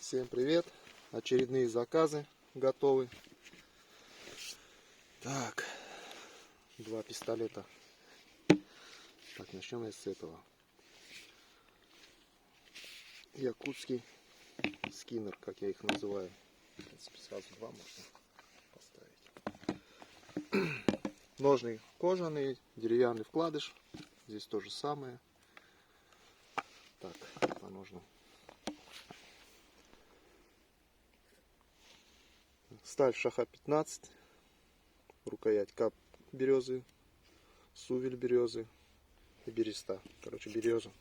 Всем привет! Очередные заказы готовы. Так, два пистолета. Так, начнем с этого. Якутский скиннер, как я их называю. В принципе, сразу два можно поставить. Ножны кожаные, деревянный вкладыш. Здесь то же самое. Так, по ножнам. Сталь шаха 15. Рукоять кап березы, сувель березы и береста. Короче, береза.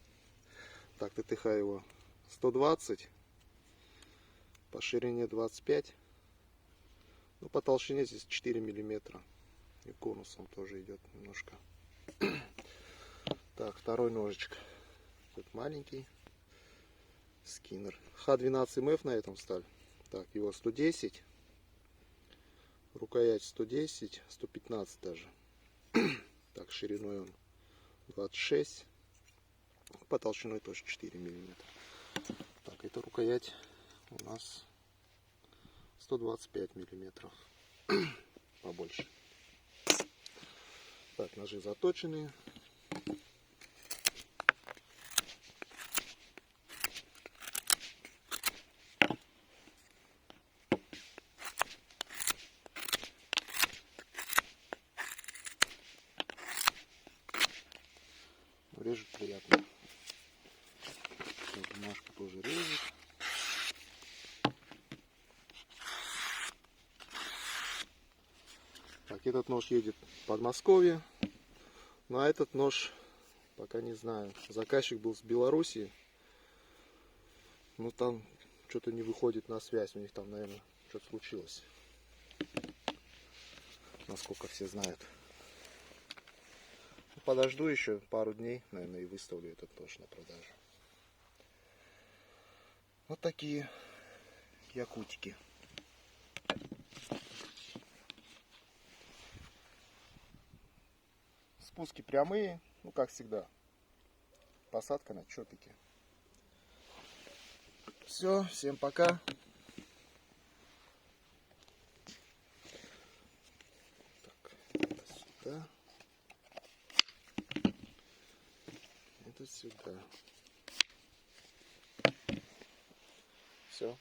Так, ТТХ его 120, по ширине 25, ну по толщине здесь 4 миллиметра. И конусом тоже идет немножко. Так, второй ножичек. Тут маленький скиннер. Х12МФ на этом сталь. Так, его 110. Рукоять 110, 115 даже. Так, шириной он 26. По толщиной тоже 4 миллиметра. Так, эта рукоять у нас 125 миллиметров. Побольше. Так, ножи заточенные. Режет приятно. Бумажка тоже режет. Так, этот нож едет в Подмосковье. Ну а этот нож, пока не знаю. Заказчик был с Белоруссии. Ну там что-то не выходит на связь. У них там, наверное, что-то случилось. Насколько все знают. Подожду еще пару дней, наверное, и выставлю этот нож на продажу. Вот такие якутики. Спуски прямые, ну как всегда. Посадка на чопике. Все, всем пока. Так, это сюда. Это сюда. Все.